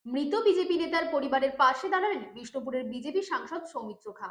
মৃত বিজেপি নেতার পরিবারের পাশে দাঁড়ালেন বিষ্ণুপুরের বিজেপি সাংসদ সৌমিত্র খা।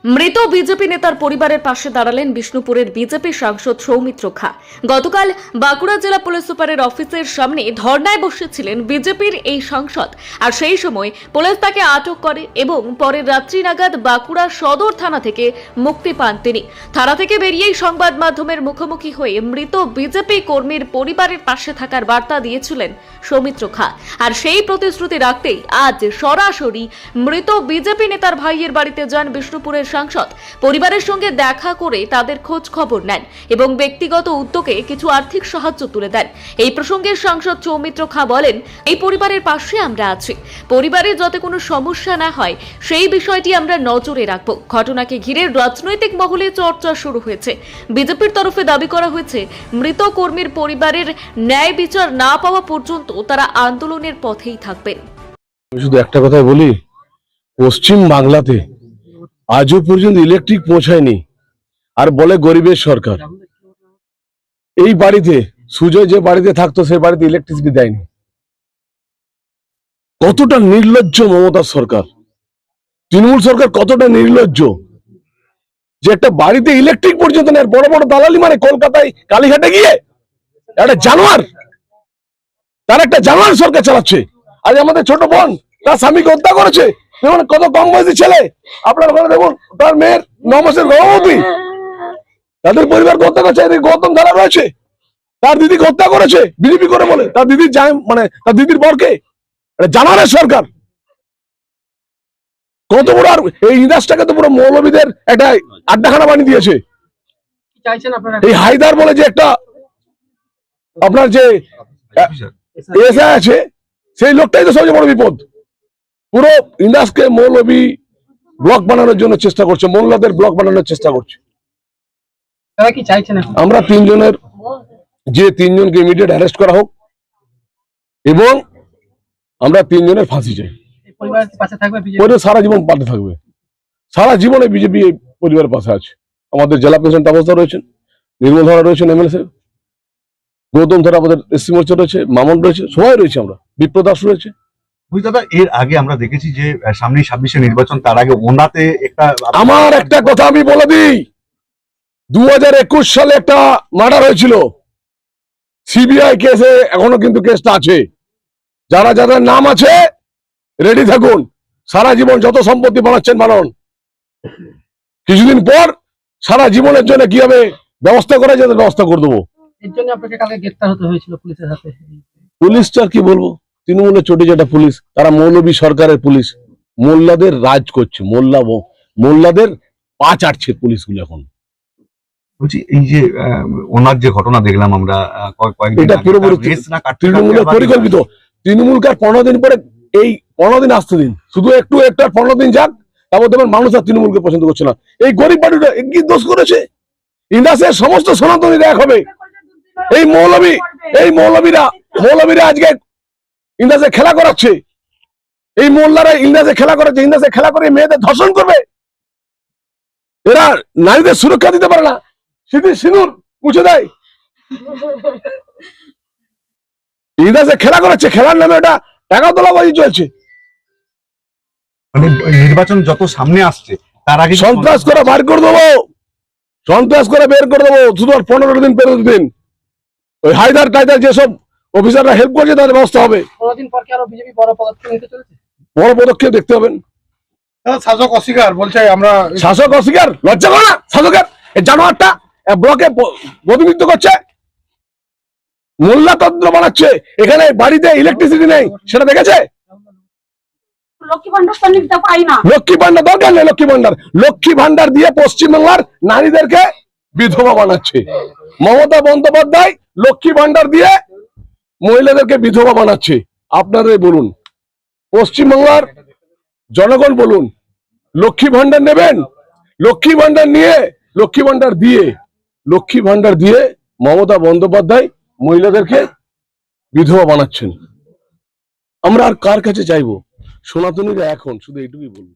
মৃত বিজেপি নেতার পরিবারের পাশে দাঁড়ালেন বিষ্ণুপুরের বিজেপি সাংসদ সৌমিত্র খা। গতকাল বাঁকুড়া জেলা পুলিশ সুপারের অফিসের সামনে ধর্নায় বসেছিলেন বিজেপির এই সাংসদ। আর সেই সময় পুলিশ তাকে আটক করে এবং পরের রাত্রি নাগাদ বাঁকুড়া সদর থানা থেকে মুক্তি পান তিনি। থানা থেকে বেরিয়েই সংবাদ মাধ্যমের মুখোমুখি হয়ে মৃত বিজেপি কর্মীর পরিবারের পাশে থাকার বার্তা দিয়েছিলেন সৌমিত্র খা। আর সেই প্রতিশ্রুতি রাখতেই আজ সরাসরি মৃত বিজেপি নেতার ভাইয়ের বাড়িতে যান বিষ্ণুপুরের সাংসদ। পরিবারের সঙ্গে দেখা করে তাদের খোঁজ খবর নেন এবং ব্যক্তিগত উদ্যোগে কিছু আর্থিক সাহায্য তুলে দেন। এই প্রসঙ্গে সাংসদ সৌমিত্র খা বলেন, এই পরিবারের পাশে আমরা আছি। পরিবারের যাতে কোনো সমস্যা না হয় সেই বিষয়টি আমরা নজরে রাখব। ঘটনাকে ঘিরে রাজনৈতিক মহলে চর্চা শুরু হয়েছে। বিজেপির তরফে দাবি করা হয়েছে, মৃত কর্মীর পরিবারের ন্যায় বিচার না পাওয়া পর্যন্ত তারা আন্দোলনের পথেই থাকবেন। শুধু একটা কথাই বলি, পশ্চিম বাংলাতে আজও পর্যন্ত ইলেকট্রিক পৌঁছায়নি আর বলে গরিবের সরকার। এই বাড়িতে সুজয় যে বাড়িতে থাকতো সেই বাড়িতে ইলেকট্রিসিটি দেয়নি। কতটা নির্লজ্জ মমতা সরকার, তৃণমূল সরকার কতটা নির্লজ্জ যে একটা বাড়িতে ইলেকট্রিক পর্যন্ত নেই। বড় বড় দালালি মানে কলকাতায় কালীঘাটে গিয়ে একটা জানোয়ার, তার একটা জানোয়ার সরকার চালাচ্ছে। আজ আমাদের ছোট বোন তার স্বামীকে হত্যা করেছে। দেখুন কত কম বয়সী ছেলে, আপনার ঘরে দেখুন তার মেয়ের 9 মাসের গর্ভবতী, তাদের পরিবারকে হত্যা করেছে। গৌতম ধারা রয়েছে, তার দিদিকে হত্যা করেছে বিজেপি করে বলে। তার দিদির মানে তার দিদির বরকে জানোয়ারের সরকার। কত বড়! আর এই ইন্ডাস্ট্রিটাকে তো পুরো মৌলবীদের একটা আড্ডাখানা বানিয়ে দিয়েছে। এই হায়দার বলে যে একটা আপনার যে এসআই আছে, সেই লোকটাই তো সবচেয়ে বড় বিপদ। পুরো ইন্ডাস্ট্রিকে মৌলবী ব্লক বানানোর জন্য চেষ্টা করছে, মোল্লাদের ব্লক বানানোর চেষ্টা করছে। আমরা যে তিনজনকে ইমিডিয়েট অ্যারেস্ট করা হোক এবং আমরা তিনজনের ফাঁসি চাই। সারা জীবন পাশে থাকবে, সারা জীবনে বিজেপি এই পরিবারের পাশে আছে। আমাদের জেলা প্রেসিডেন্ট অবস্থা রয়েছেন, নির্মল ধারা রয়েছেন, এমএলএ গৌতম ধারা, আমাদের এসসি মোর্চা রয়েছে, মামন রয়েছে, সবাই রয়েছে। আমরা বিপ্রদাস রয়েছে। দাদা, এর আগে আমরা দেখেছি যে সামনে 26-এ নির্বাচন, তার আগে ওনাতে একটা আমার একটা কথা আমি বলে দিই, 2021 সালে একটা মার্ডার হয়েছিল সিবিআই কেসে, এখনো কিন্তু কেসটা আছে। যারা যাদের নাম আছে রেডি থাকুন, সারা জীবন যত সম্পত্তি বানাচ্ছেন বানান, কিছুদিন পর সারা জীবনের জন্য কিভাবে ব্যবস্থা করা যায় ব্যবস্থা করে দেবো। এর জন্য আপনাকে কালকে গ্রেফতার হতে হয়েছিল পুলিশের হাতে। পুলিশটা কি বলবো, তৃণমূলের চটি যেটা পুলিশ, তারা মৌলবী সরকারের পুলিশ, মোল্লাদের রাজ করছে, মোল্লাদের পা চাটছে পুলিশগুলো। এখন বলছি, এই যে ওনার যে ঘটনা দেখলাম আমরা এটা পুরোপুরি তৃণমূলের পরিকল্পিত। তৃণমূলকে 15 দিন পরে, এই 15 দিন আসতে দিন, শুধু একটু 15 দিন যাক, তারপর দেখবেন মানুষ আর তৃণমূলকে পছন্দ করছে না। এই গরিব পার্টিটা কি দোষ করেছে? ইন্ডাস্ট্রির সমস্ত সনাতনীরা এক হবে। এই মৌলবীরা আজকে ইন্ডাস্ট্রি খেলা করাচ্ছে, এই মোল্লারা ইন্ডাস্ট্রি খেলা করাচ্ছে, ইন্ডাস্ট্রি খেলা করে মেয়েদের ধর্ষণ করবে। এরা নারীদের সুরক্ষা দিতে পারে না, সিঁদুর মুছে দেয়। ইন্ডাস্ট্রি খেলা করাচ্ছে, খেলার নামে এটা টাকা তোলাবাজি চলছে। মানে নির্বাচন যত সামনে আসছে তার আগে সন্ত্রাস করে বের করে দেবো, শুধু 15 দিন পেরোতে দিন। ওই হায়দার টাইদার যেসব অফিসাররা হেল্প করছে তাদের ব্যবস্থা হবে। বড় পদক্ষেপ দেখতে হবেন। শাসক অস্বীকার বলছে, আমরা শাসক অস্বীকার, লজ্জা করে না? শাসকের জানোয়ারটা ব্লকে প্রতিনিধিত্ব করছে, মোল্লাতন্ত্র বানাচ্ছে। এখানে বাড়িতে ইলেকট্রিসিটি নেই, সেটা দেখেছে? লক্ষ্মী ভান্ডার দরকার নেই। লক্ষ্মী ভান্ডার দিয়ে পশ্চিমবাংলার নারীদেরকে বিধবা বানাচ্ছে। মমতা বন্দ্যোপাধ্যায় লক্ষ্মী ভান্ডার দিয়ে মহিলাদেরকে বিধবা বানাচ্ছে। আপনারাই বলুন, পশ্চিমবাংলার জনগণ বলুন, লক্ষ্মী ভান্ডার নেবেন? লক্ষ্মী ভান্ডার দিয়ে মমতা বন্দ্যোপাধ্যায় মহিলাদেরকে বিধবা বানাচ্ছেন। আমরা আর কার কাছে চাইবো? সনাতনীরা এখন শুধু এইটুকুই বলবো।